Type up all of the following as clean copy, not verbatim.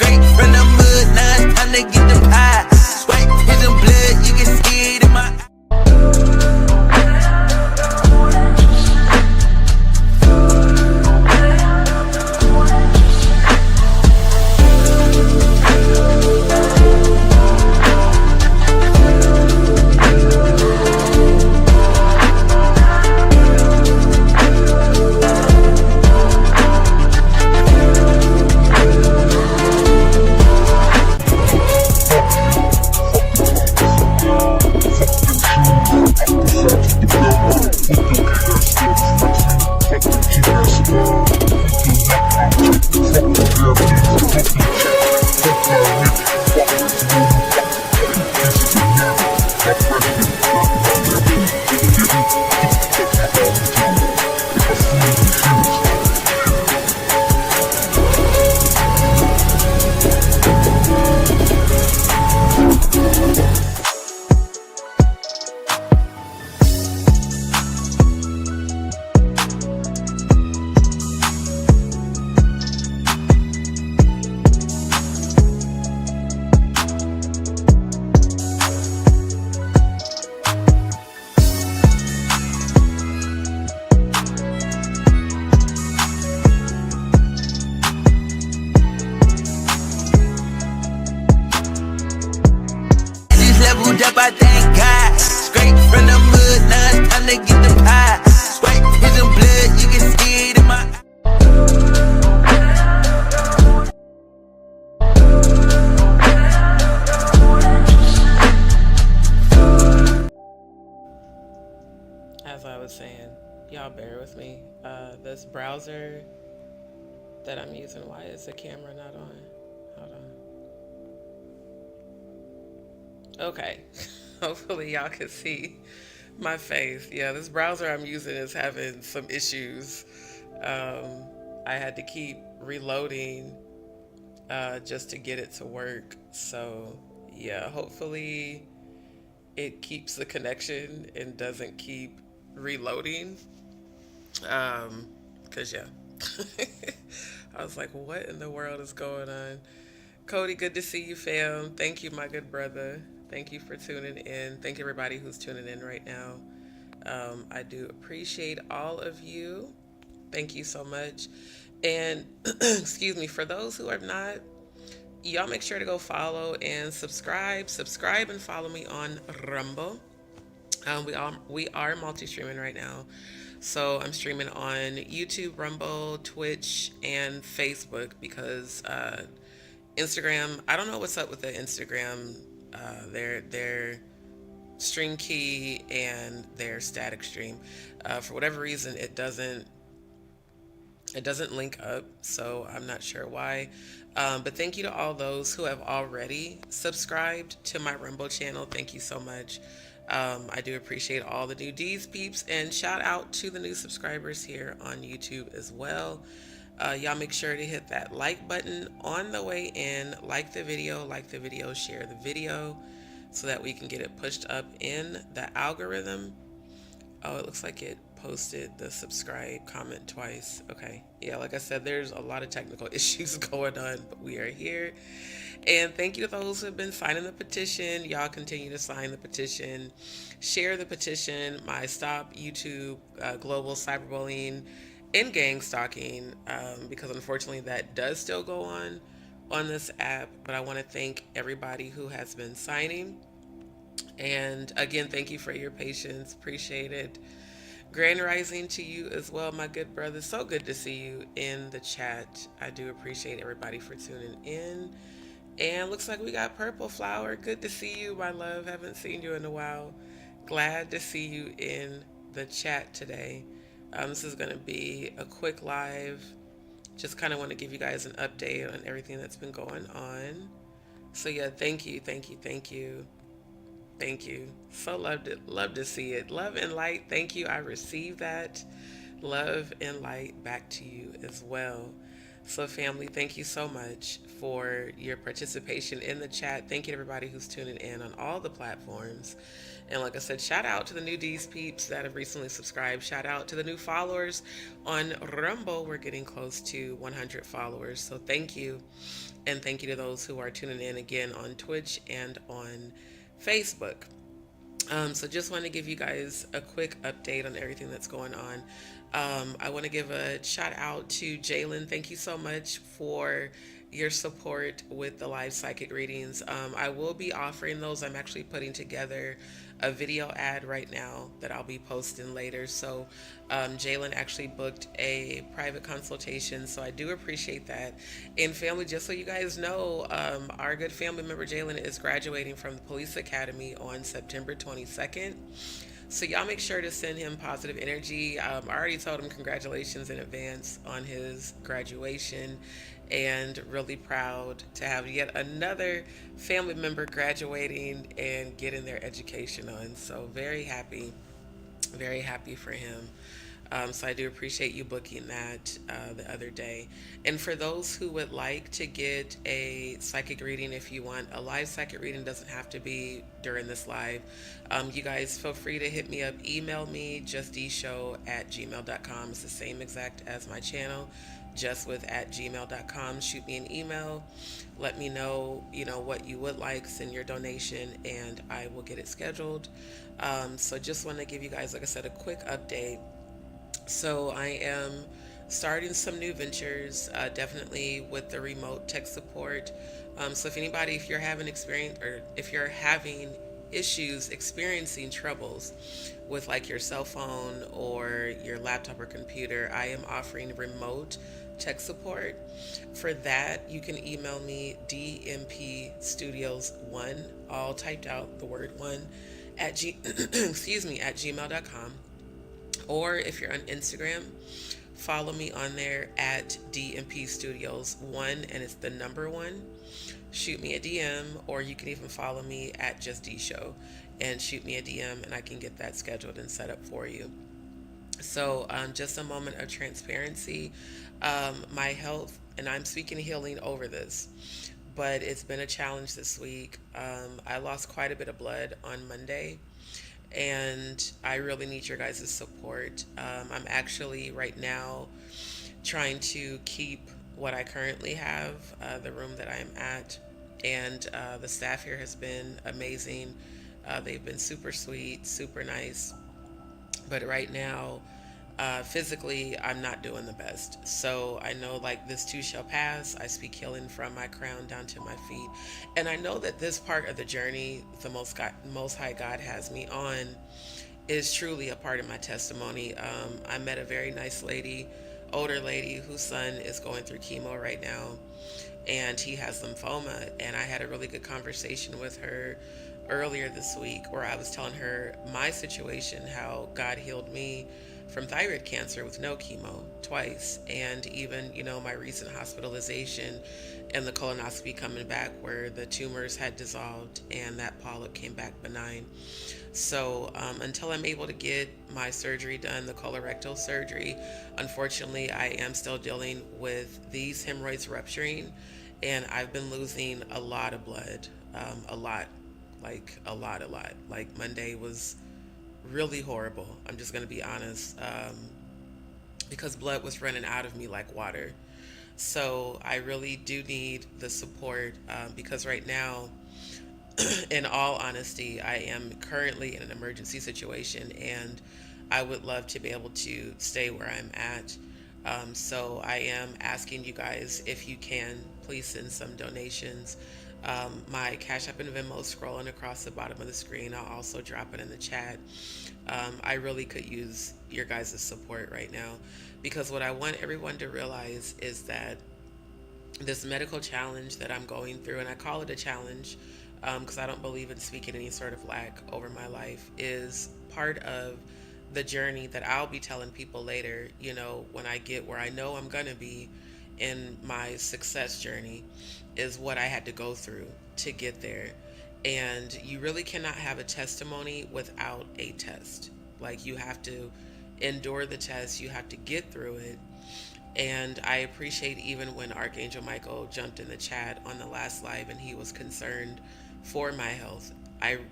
Straight from the mud, now it's time to get them high. Sweat, hit them blood, you can see it in my eye. Leveled up, I thank God. Straight from the mud, now it's time to get them high. Sweat, hit them blood, you can see it in my eye. As I was saying, y'all bear with me. This browser that I'm using, why is the camera not on? Hold on. Okay, hopefully y'all can see my face. Yeah, this browser I'm using is having some issues. I had to keep reloading just to get it to work. So yeah, hopefully it keeps the connection and doesn't keep reloading. Cause yeah, I was like, what in the world is going on? Cody, good to see you, fam. Thank you, my good brother. Thank you for tuning in. Thank you, everybody who's tuning in right now. I do appreciate all of you. Thank you so much. And excuse me, for those who are not, y'all make sure to go follow and subscribe. Subscribe and follow me on Rumble. We are multi-streaming right now. So I'm streaming on YouTube, Rumble, Twitch, and Facebook because Instagram, I don't know what's up with the Instagram, their stream key and their static stream. For whatever reason, it doesn't link up, so I'm not sure why. But thank you to all those who have already subscribed to my Rumble channel. Thank you so much. I do appreciate all the new D's peeps, and shout out to the new subscribers here on YouTube as well. Y'all make sure to hit that like button on the way in, like the video, share the video so that we can get it pushed up in the algorithm. Oh, it looks like it posted the subscribe comment twice. Okay. Yeah, like I said, there's a lot of technical issues going on, but we are here. And thank you to those who have been signing the petition. Y'all continue to sign the petition. Share the petition. My Stop YouTube Global Cyberbullying and Gang Stalking, because unfortunately that does still go on this app. But I want to thank everybody who has been signing. And again, thank you for your patience. Appreciate it. Grand rising to you as well, my good brother. So good to see you in the chat. I do appreciate everybody for tuning in. And looks like we got Purple Flower. Good to see you, my love. Haven't seen you in a while. Glad to see you in the chat today. This is going to be a quick live. Just kind of want to give you guys an update on everything that's been going on. So yeah, thank you. So love to see it. Love and light. Thank you. I received that. Love and light back to you as well. So family, thank you so much for your participation in the chat. Thank you to everybody who's tuning in on all the platforms. And like I said, shout out to the new D's peeps that have recently subscribed. Shout out to the new followers on Rumble. We're getting close to 100 followers. So thank you. And thank you to those who are tuning in again on Twitch and on Facebook. So just want to give you guys a quick update on everything that's going on. I want to give a shout out to Jalen. Thank you so much for your support with the live psychic readings. I will be offering those. I'm actually putting together a video ad right now that I'll be posting later. So Jalen actually booked a private consultation, so I do appreciate that. And family, just so you guys know, our good family member Jalen is graduating from the police academy on September 22nd. So y'all make sure to send him positive energy. I already told him congratulations in advance on his graduation, and really proud to have yet another family member graduating and getting their education on. So very happy for him. So I do appreciate you booking that the other day. And for those who would like to get a psychic reading, if you want a live psychic reading, doesn't have to be during this live. You guys feel free to hit me up, email me, JustDeeShow@gmail.com. It's the same exact as my channel, justwith@gmail.com. Shoot me an email. Let me know, what you would like, send your donation, and I will get it scheduled. So just want to give you guys, like I said, a quick update. So I am starting some new ventures, definitely with the remote tech support. So if you're having experience, or if you're having issues, experiencing troubles with like your cell phone or your laptop or computer, I am offering remote tech support. For that, you can email me dmpstudios1, all typed out, the word one, at at gmail.com. Or if you're on Instagram, follow me on there at DMP Studios 1, and it's the number 1. Shoot me a DM, or you can even follow me at JustDee Show and shoot me a DM, and I can get that scheduled and set up for you. So just a moment of transparency. My health, and I'm speaking healing over this, but it's been a challenge this week. I lost quite a bit of blood on Monday, and I really need your guys' support. I'm actually right now trying to keep what I currently have, the room that I'm at, and the staff here has been amazing. They've been super sweet, super nice, but right now, physically, I'm not doing the best. So I know like this too shall pass. I speak healing from my crown down to my feet. And I know that this part of the journey the Most High God has me on is truly a part of my testimony. I met a very nice lady, older lady, whose son is going through chemo right now, and he has lymphoma. And I had a really good conversation with her earlier this week where I was telling her my situation, how God healed me from thyroid cancer with no chemo twice, and even my recent hospitalization and the colonoscopy coming back where the tumors had dissolved and that polyp came back benign. So until I'm able to get my surgery done, the colorectal surgery, unfortunately I am still dealing with these hemorrhoids rupturing, and I've been losing a lot of blood, a lot. Like Monday was really horrible. I'm just going to be honest, because blood was running out of me like water. So I really do need the support, because right now, in all honesty, I am currently in an emergency situation, and I would love to be able to stay where I'm at. So I am asking you guys, if you can, please send some donations. My Cash App and Venmo scrolling across the bottom of the screen. I'll also drop it in the chat. I really could use your guys' support right now, because what I want everyone to realize is that this medical challenge that I'm going through, and I call it a challenge because I don't believe in speaking any sort of lack over my life, is part of the journey that I'll be telling people later, when I get where I know I'm going to be in my success journey, is what I had to go through to get there. And you really cannot have a testimony without a test. Like, you have to endure the test, you have to get through it. And I appreciate even when Archangel Michael jumped in the chat on the last live and he was concerned for my health.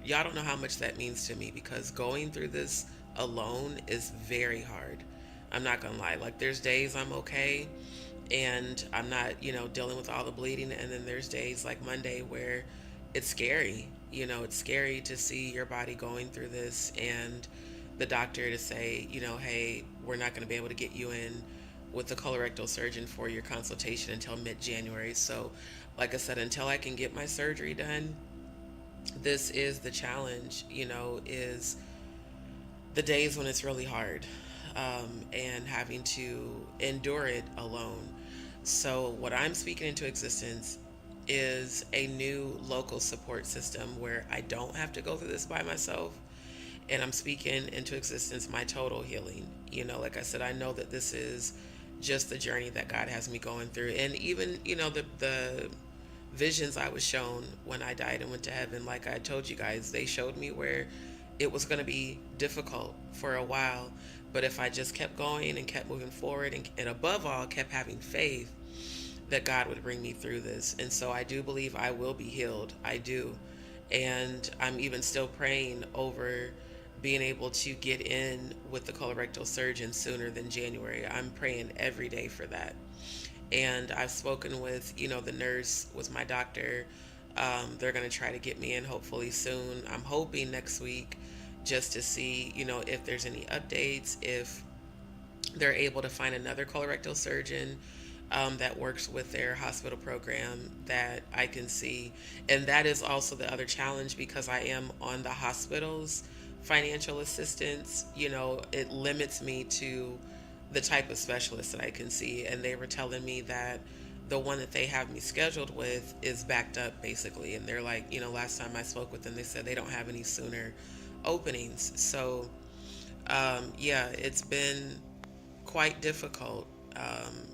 Y'all don't know how much that means to me, because going through this alone is very hard. I'm not gonna lie. Like, there's days I'm okay, and I'm not, dealing with all the bleeding. And then there's days like Monday where it's scary. It's scary to see your body going through this, and the doctor to say, hey, we're not going to be able to get you in with the colorectal surgeon for your consultation until mid-January. So, like I said, until I can get my surgery done, this is the challenge, is the days when it's really hard, and having to endure it alone. So, what I'm speaking into existence is a new local support system where I don't have to go through this by myself. And I'm speaking into existence my total healing. Like I said, I know that this is just the journey that God has me going through. And even, the visions I was shown when I died and went to heaven, like I told you guys, they showed me where it was going to be difficult for a while. But if I just kept going and kept moving forward, and above all, kept having faith that God would bring me through this. And so I do believe I will be healed. I do. And I'm even still praying over being able to get in with the colorectal surgeon sooner than January. I'm praying every day for that. And I've spoken with, the nurse, with my doctor. They're going to try to get me in hopefully soon. I'm hoping next week, just to see, if there's any updates, if they're able to find another colorectal surgeon that works with their hospital program that I can see. And that is also the other challenge, because I am on the hospital's financial assistance. It limits me to the type of specialist that I can see. And they were telling me that the one that they have me scheduled with is backed up, basically. And they're like, last time I spoke with them, they said they don't have any sooner openings. So, yeah, it's been quite difficult.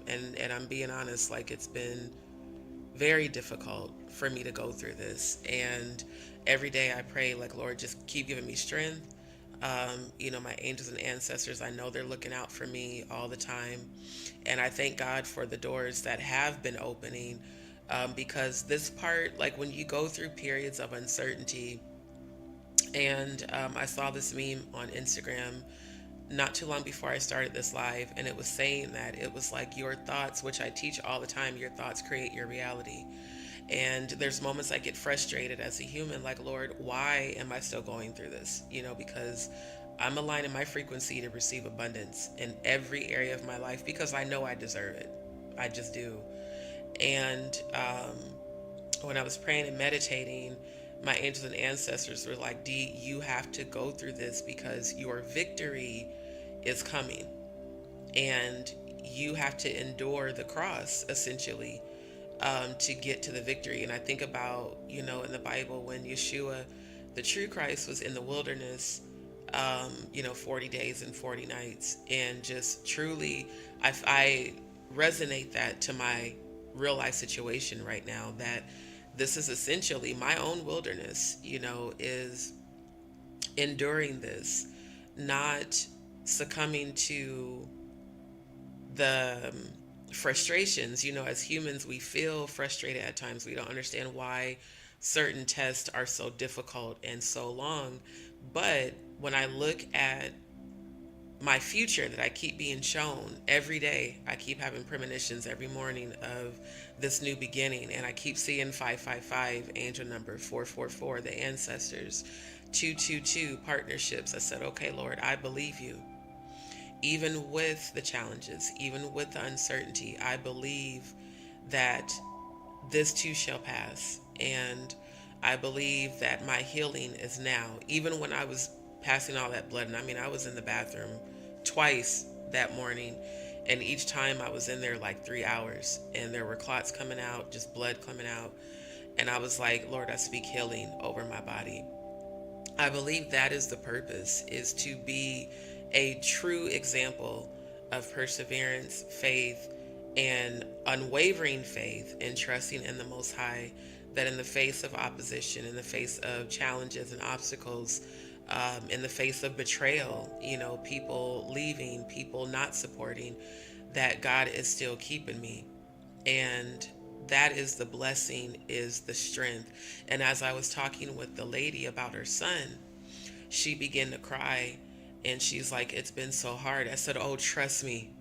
And I'm being honest, like, it's been very difficult for me to go through this. And every day I pray, like, Lord, just keep giving me strength. My angels and ancestors, I know they're looking out for me all the time. And I thank God for the doors that have been opening, because this part, like, when you go through periods of uncertainty, and I saw this meme on Instagram not too long before I started this live, and it was saying that it was like your thoughts, which I teach all the time, your thoughts create your reality. And there's moments I get frustrated as a human, like, Lord, why am I still going through this? Because I'm aligning my frequency to receive abundance in every area of my life, because I know I deserve it. I just do. And when I was praying and meditating, my angels and ancestors were like, Dee, you have to go through this because your victory is coming. And you have to endure the cross, essentially, to get to the victory. And I think about, in the Bible, when Yeshua, the true Christ, was in the wilderness, 40 days and 40 nights. And just truly, I resonate that to my real life situation right now, that this is essentially my own wilderness, is enduring this, not succumbing to the frustrations. As humans, we feel frustrated at times. We don't understand why certain tests are so difficult and so long. But when I look at my future that I keep being shown every day, I keep having premonitions every morning of this new beginning, and I keep seeing 555, angel number 444, the ancestors, 222, partnerships. I said, okay, Lord, I believe you. Even with the challenges, even with the uncertainty, I believe that this too shall pass. And I believe that my healing is now. Even when I was passing all that blood, and I was in the bathroom twice that morning, and each time I was in there like 3 hours, and there were clots coming out, just blood coming out. And I was like, Lord, I speak healing over my body. I believe that is the purpose, is to be a true example of perseverance, faith, and unwavering faith, and trusting in the Most High, that in the face of opposition, in the face of challenges and obstacles, in the face of betrayal, people leaving, people not supporting, that God is still keeping me. And that is the blessing, is the strength. And as I was talking with the lady about her son, she began to cry, and she's like, it's been so hard. I said, oh, trust me,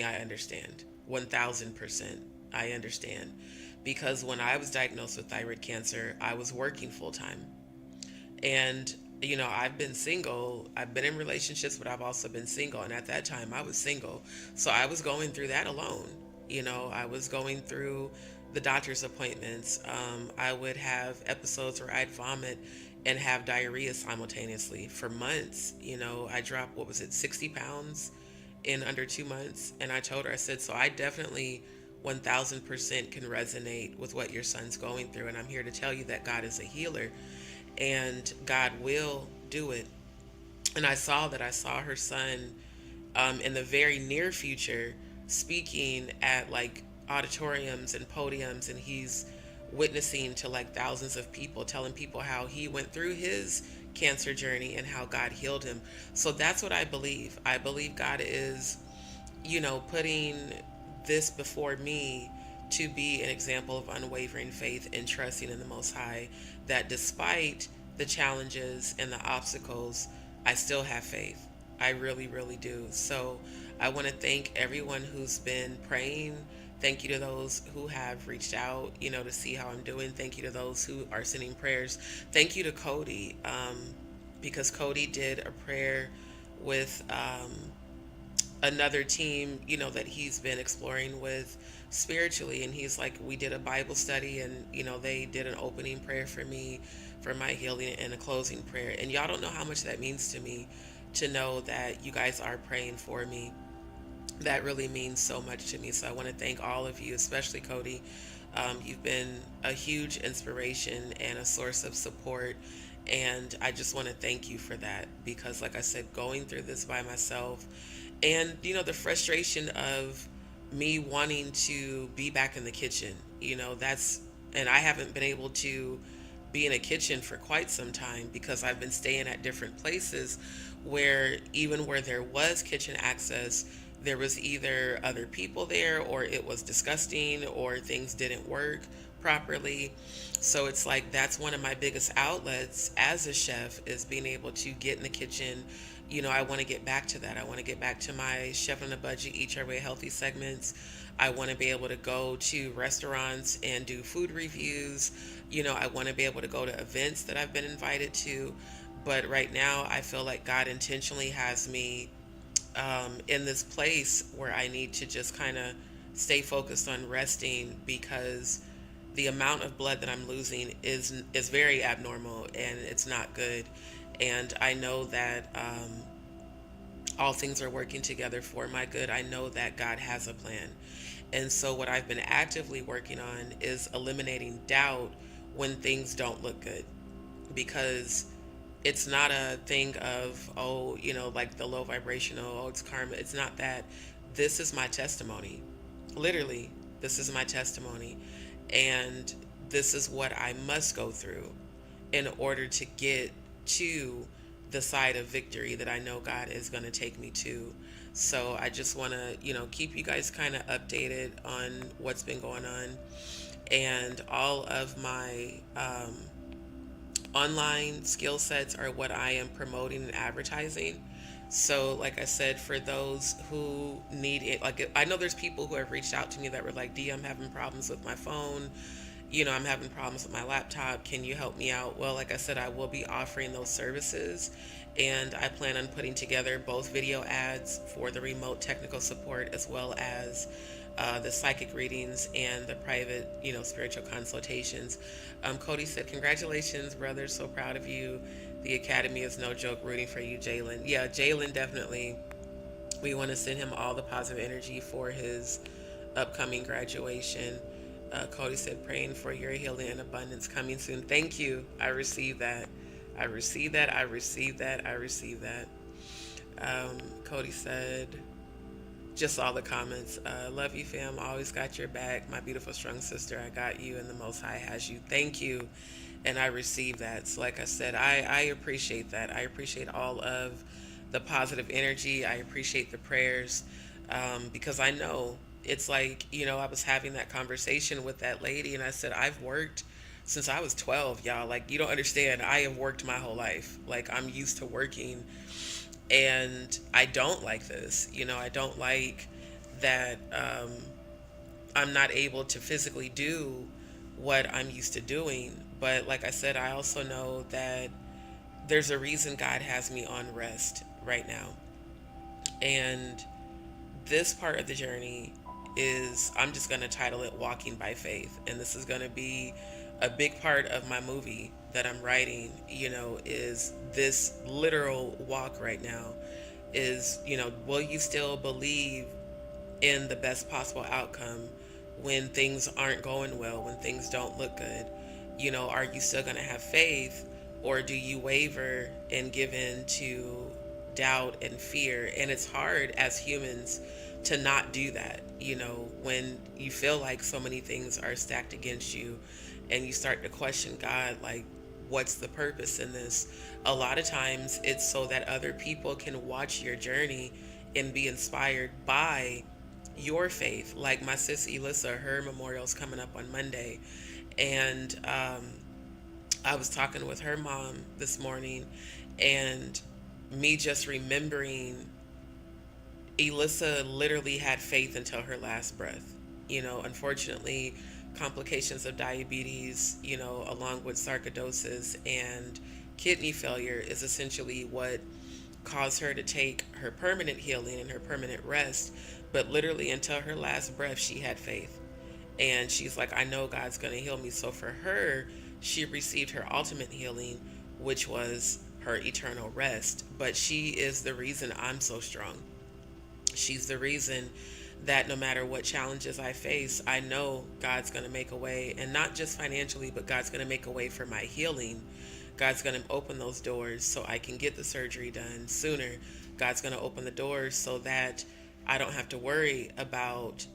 I understand. 1000%. I understand. Because when I was diagnosed with thyroid cancer, I was working full time. And, I've been single. I've been in relationships, but I've also been single. And at that time, I was single. So I was going through that alone. I was going through the doctor's appointments. I would have episodes where I'd vomit and have diarrhea simultaneously for months. I dropped, what was it, 60 pounds in under 2 months. And I told her, I said, so I definitely 1000% can resonate with what your son's going through. And I'm here to tell you that God is a healer and God will do it. And I saw her son in the very near future speaking at like auditoriums and podiums, and he's witnessing to like thousands of people, telling people how he went through his cancer journey and how God healed him. So that's what I believe. I believe God is, putting this before me to be an example of unwavering faith and trusting in the Most High, that despite the challenges and the obstacles, I still have faith. I really, really do. So I want to thank everyone who's been praying. Thank you to those who have reached out, to see how I'm doing. Thank you to those who are sending prayers. Thank you to Cody, because Cody did a prayer with another team, that he's been exploring with spiritually. And he's like, we did a Bible study, and, they did an opening prayer for me for my healing and a closing prayer. And y'all don't know how much that means to me, to know that you guys are praying for me. That really means so much to me. So I want to thank all of you, especially Cody. You've been a huge inspiration and a source of support. And I just want to thank you for that, because like I said, going through this by myself, and the frustration of me wanting to be back in the kitchen, and I haven't been able to be in a kitchen for quite some time, because I've been staying at different places where, even where there was kitchen access, there was either other people there, or it was disgusting, or things didn't work properly. So it's like, that's one of my biggest outlets as a chef, is being able to get in the kitchen. I want to get back to that. I want to get back to my Chef on a Budget, Eat Your Way Healthy segments. I want to be able to go to restaurants and do food reviews. I want to be able to go to events that I've been invited to. But right now, I feel like God intentionally has me in this place where I need to just kind of stay focused on resting, because the amount of blood that I'm losing is very abnormal, and it's not good. And I know that all things are working together for my good. I know that God has a plan. And so what I've been actively working on is eliminating doubt when things don't look good, because it's not a thing of, oh, like the low vibrational, oh, it's karma. It's not that. This is my testimony. Literally, this is my testimony. And this is what I must go through in order to get to the side of victory that I know God is going to take me to. So I just want to, keep you guys kind of updated on what's been going on. And all of my online skill sets are what I am promoting and advertising. So like I said, for those who need it, like I know there's people who have reached out to me that were like, D, I'm having problems with my phone. I'm having problems with my laptop. Can you help me out? Well, like I said, I will be offering those services, and I plan on putting together both video ads for the remote technical support, as well as the psychic readings and the private, spiritual consultations. Cody said, congratulations, brother. So proud of you. The Academy is no joke, rooting for you, Jalen. Yeah, Jalen, definitely. We want to send him all the positive energy for his upcoming graduation. Cody said, praying for your healing and abundance coming soon. Thank you. I receive that. I receive that. I receive that. I receive that. Cody said, just all the comments. Love you, fam. Always got your back. My beautiful, strong sister. I got you, and the Most High has you. Thank you. And I receive that. So like I said, I appreciate that. I appreciate all of the positive energy. I appreciate the prayers, because I know it's like, I was having that conversation with that lady, and I said, I've worked since I was 12, y'all. Like, you don't understand. I have worked my whole life. Like, I'm used to working, and I don't like this. I don't like that I'm not able to physically do what I'm used to doing. But like I said, I also know that there's a reason God has me on rest right now. And this part of the journey is, I'm just going to title it Walking by Faith. And this is going to be a big part of my movie that I'm writing, is this literal walk right now. Is, will you still believe in the best possible outcome when things aren't going well, when things don't look good? Are you still going to have faith, or do you waver and give in to doubt and fear? And it's hard as humans to not do that, when you feel like so many things are stacked against you and you start to question God, like, what's the purpose in this? A lot of times it's so that other people can watch your journey and be inspired by your faith. Like my sis Elissa, her memorial's coming up on Monday. And I was talking with her mom this morning, and me just remembering Elissa literally had faith until her last breath. Unfortunately, complications of diabetes, along with sarcoidosis and kidney failure, is essentially what caused her to take her permanent healing and her permanent rest. But literally, until her last breath, she had faith. And she's like, I know God's going to heal me. So for her, she received her ultimate healing, which was her eternal rest. But she is the reason I'm so strong. She's the reason that no matter what challenges I face, I know God's going to make a way, and not just financially, but God's going to make a way for my healing. God's going to open those doors so I can get the surgery done sooner. God's going to open the doors so that I don't have to worry about,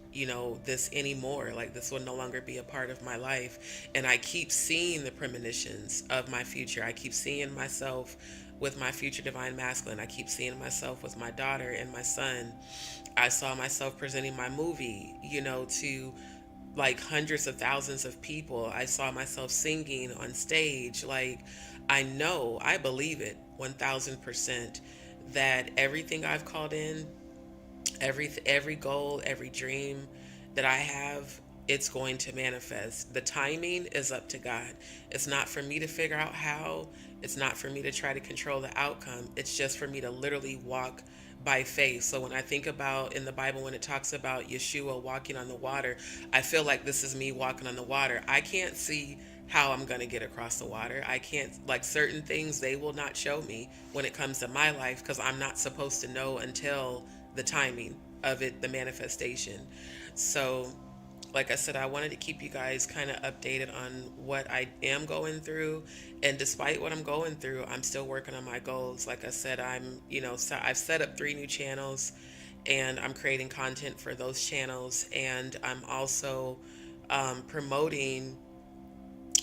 this anymore. Like, this will no longer be a part of my life. And I keep seeing the premonitions of my future. I keep seeing myself with my future divine masculine. I keep seeing myself with my daughter and my son. I saw myself presenting my movie, to like hundreds of thousands of people. I saw myself singing on stage. Like, I believe it 1000% that everything I've called in, every goal, every dream that I have, it's going to manifest. The timing is up to God. It's not for me to figure out how. It's not for me to try to control the outcome. It's just for me to literally walk by faith. So when I think about in the Bible, when it talks about Yeshua walking on the water, I feel like this is me walking on the water. I can't see how I'm going to get across the water. I can't, like, certain things they will not show me when it comes to my life, because I'm not supposed to know until the timing of it, the manifestation. So like I said, I wanted to keep you guys kind of updated on what I am going through. And despite what I'm going through, I'm still working on my goals. Like I said, I've set up 3 new channels, and I'm creating content for those channels. And I'm also promoting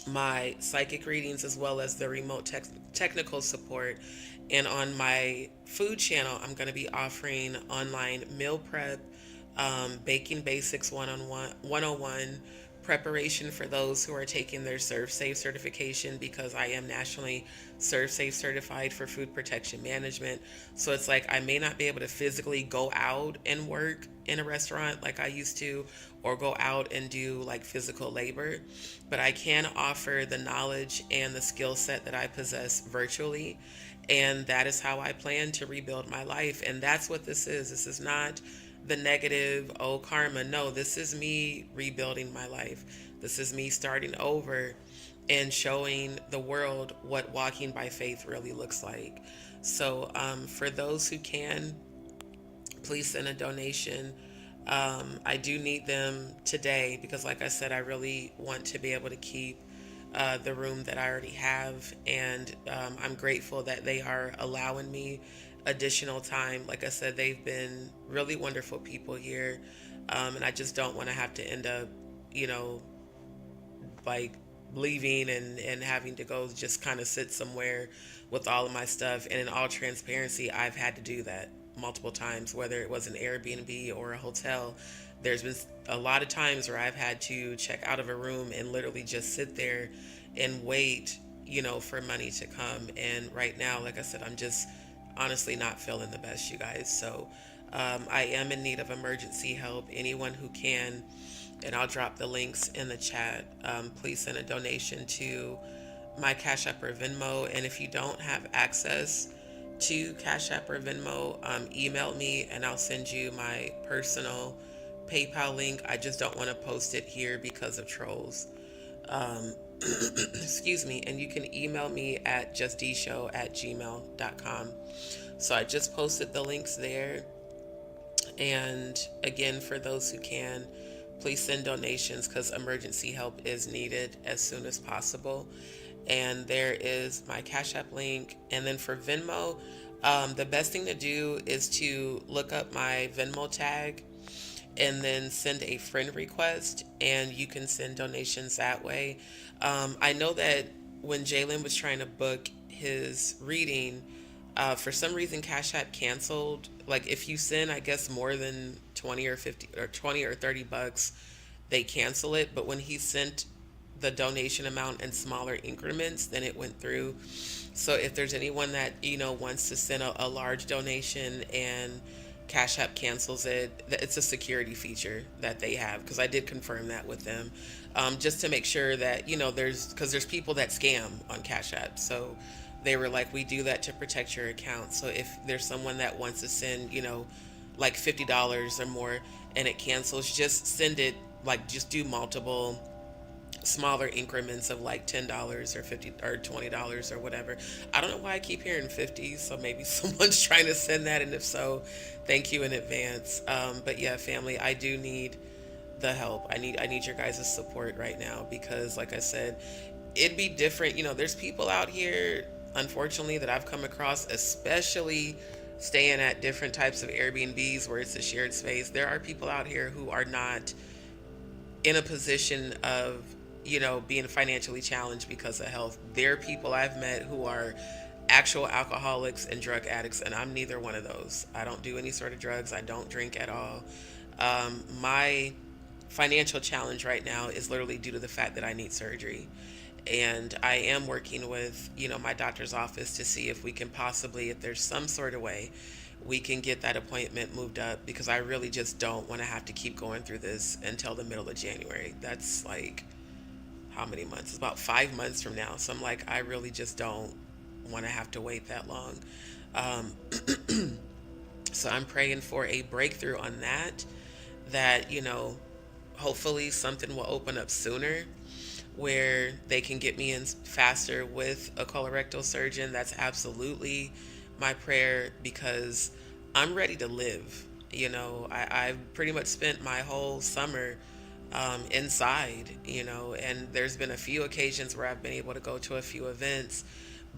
my psychic readings as well as the remote technical support. And on my food channel, I'm going to be offering online meal prep, baking basics 101, preparation for those who are taking their ServSafe certification, because I am nationally ServSafe certified for food protection management. So it's like I may not be able to physically go out and work in a restaurant like I used to, or go out and do like physical labor, but I can offer the knowledge and the skill set that I possess virtually. And that is how I plan to rebuild my life. And that's what this is. This is not the negative, oh, karma. No, this is me rebuilding my life. This is me starting over and showing the world what walking by faith really looks like. So for those who can, please send a donation. I do need them today because, like I said, I really want to be able to keep the room that I already have. And I'm grateful that they are allowing me additional time. Like I said, they've been really wonderful people here. And I just don't want to have to end up, like leaving and having to go just kind of sit somewhere with all of my stuff. And in all transparency, I've had to do that multiple times, whether it was an Airbnb or a hotel. There's been a lot of times where I've had to check out of a room and literally just sit there and wait, for money to come. And right now, like I said, I'm just honestly not feeling the best, you guys. So I am in need of emergency help. Anyone who can, and I'll drop the links in the chat. Please send a donation to my Cash App or Venmo. And if you don't have access to Cash App or Venmo, email me and I'll send you my personal PayPal link. I just don't want to post it here because of trolls. Excuse me. And you can email me at justdeeshow@gmail.com. So I just posted the links there. And again, for those who can, please send donations because emergency help is needed as soon as possible. And there is my Cash App link. And then for Venmo, the best thing to do is to look up my Venmo tag and then send a friend request, and you can send donations that way. I know that when Jalen was trying to book his reading, for some reason Cash App canceled. Like if you send, I guess, more than 20 or 50 or 20 or 30 bucks, they cancel it. But when he sent the donation amount in smaller increments, then it went through. So if there's anyone that wants to send a large donation and Cash App cancels it, it's a security feature that they have, because I did confirm that with them, just to make sure that because there's people that scam on Cash App. So they were like, we do that to protect your account. So if there's someone that wants to send like $50 or more and it cancels, just send it, like just do multiple smaller increments of like $10 or $50 or $20 or whatever. I don't know why I keep hearing 50, so maybe someone's trying to send that, and if so, thank you in advance. But yeah, family, I do need the help. I need your guys' support right now, because like I said, it'd be different. There's people out here, unfortunately, that I've come across, especially staying at different types of Airbnbs where it's a shared space. There are people out here who are not in a position of being financially challenged because of health. There are people I've met who are actual alcoholics and drug addicts, and I'm neither one of those. I don't do any sort of drugs. I don't drink at all. My financial challenge right now is literally due to the fact that I need surgery. And I am working with, my doctor's office to see if we can possibly, if there's some sort of way we can get that appointment moved up, because I really just don't want to have to keep going through this until the middle of January. That's like, how many months? It's about 5 months from now. So I'm like, I really just don't want to have to wait that long. So I'm praying for a breakthrough on that, hopefully something will open up sooner where they can get me in faster with a colorectal surgeon. That's absolutely my prayer, because I'm ready to live. I've pretty much spent my whole summer inside, and there's been a few occasions where I've been able to go to a few events,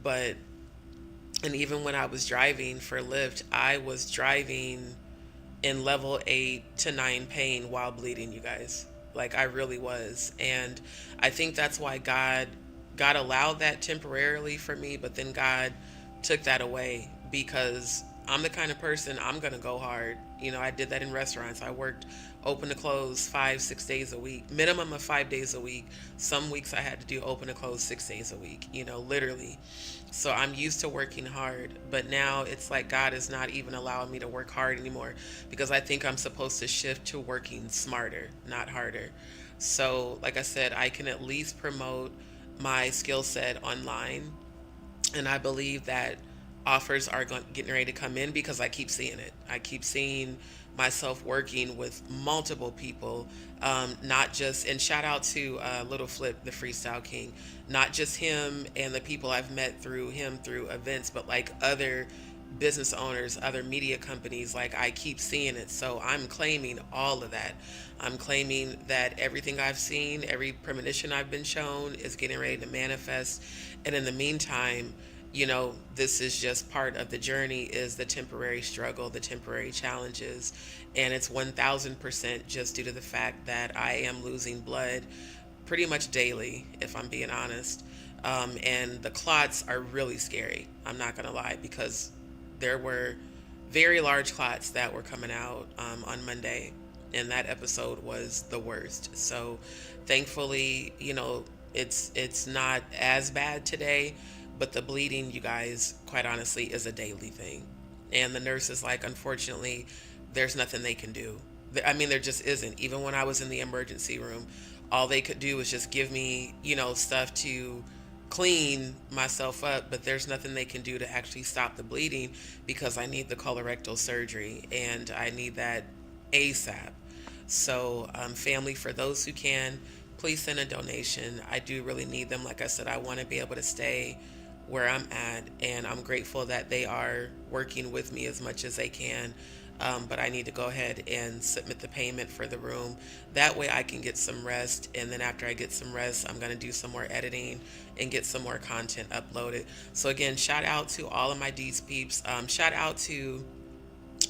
and even when I was driving for Lyft, I was driving in level 8 to 9 pain while bleeding, you guys. Like, I really was. And I think that's why God allowed that temporarily for me, but then God took that away, because I'm the kind of person, I'm going to go hard. I did that in restaurants. I worked open to close 5-6 days a week, minimum of 5 days a week. Some weeks I had to do open to close 6 days a week, literally. So I'm used to working hard, but now it's like God is not even allowing me to work hard anymore, because I think I'm supposed to shift to working smarter, not harder. So like I said, I can at least promote my skill set online, and I believe that offers are getting ready to come in, because I keep seeing it. I keep seeing myself working with multiple people, not just, and shout out to Little Flip, the Freestyle King, not just him and the people I've met through him through events, but like other business owners, other media companies. Like, I keep seeing it. So I'm claiming all of that. I'm claiming that everything I've seen, every premonition I've been shown, is getting ready to manifest. And in the meantime, this is just part of the journey, is the temporary struggle, the temporary challenges. And it's 1000% just due to the fact that I am losing blood pretty much daily, if I'm being honest. And the clots are really scary. I'm not going to lie, because there were very large clots that were coming out on Monday, and that episode was the worst. So thankfully, it's not as bad today. But the bleeding, you guys, quite honestly, is a daily thing. And the nurse is like, unfortunately, there's nothing they can do. I mean, there just isn't. Even when I was in the emergency room, all they could do was just give me, stuff to clean myself up, but there's nothing they can do to actually stop the bleeding because I need the colorectal surgery and I need that ASAP. So, family, for those who can, please send a donation. I do really need them. Like I said, I want to be able to stay where I'm at, and I'm grateful that they are working with me as much as they can. But I need to go ahead and submit the payment for the room. That way I can get some rest. And then after I get some rest, I'm going to do some more editing and get some more content uploaded. So again, shout out to all of my D's peeps. Shout out to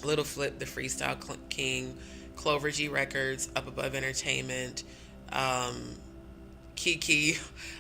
Little Flip, the Freestyle King, Clover G Records, Up Above Entertainment, Kiki,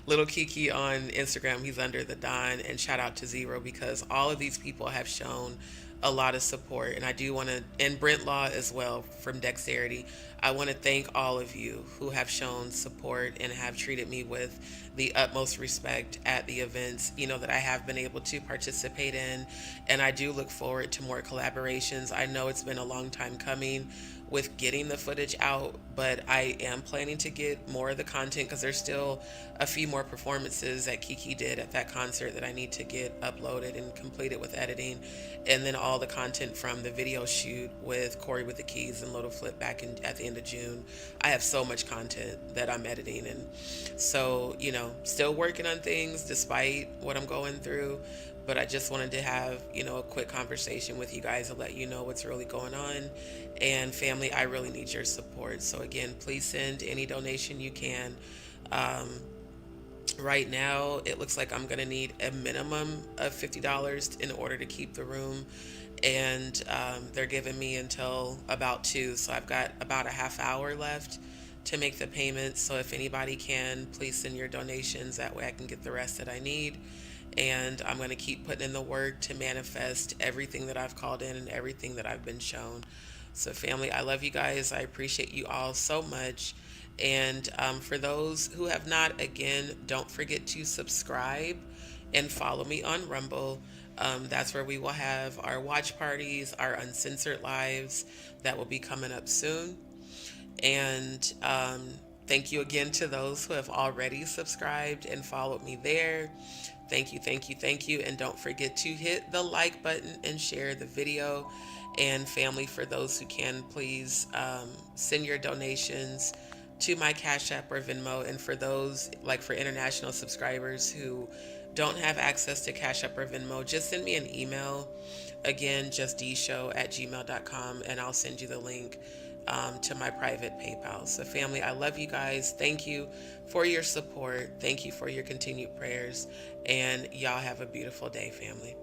little Kiki on Instagram. He's under the Don. And shout out to Zero, because all of these people have shown a lot of support. And I do want to, and Brent Law as well from Dexterity. I want to thank all of you who have shown support and have treated me with the utmost respect at the events, that I have been able to participate in. And I do look forward to more collaborations. I know it's been a long time coming with getting the footage out, but I am planning to get more of the content because there's still a few more performances that Kiki did at that concert that I need to get uploaded and completed with editing. And then all the content from the video shoot with Corey with the Keys and Little Flip back at the end of June. I have so much content that I'm editing. And so, still working on things despite what I'm going through. But I just wanted to have, a quick conversation with you guys to let you know what's really going on. And family, I really need your support. So again, please send any donation you can. Right now, it looks like I'm going to need a minimum of $50 in order to keep the room. And they're giving me until about 2. So I've got about a half hour left to make the payment. So if anybody can, please send your donations. That way I can get the rest that I need. And I'm going to keep putting in the work to manifest everything that I've called in and everything that I've been shown. So family, I love you guys. I appreciate you all so much. And for those who have not, again, don't forget to subscribe and follow me on Rumble. That's where we will have our watch parties, our uncensored lives that will be coming up soon. And thank you again to those who have already subscribed and followed me there. Thank you, thank you, thank you. And don't forget to hit the like button and share the video. And family, for those who can, please send your donations to my Cash App or Venmo. And for those, like for international subscribers who don't have access to Cash App or Venmo, just send me an email. Again, JustDeeShow@gmail.com, and I'll send you the link to my private PayPal. So family, I love you guys. Thank you for your support. Thank you for your continued prayers. And y'all have a beautiful day, family.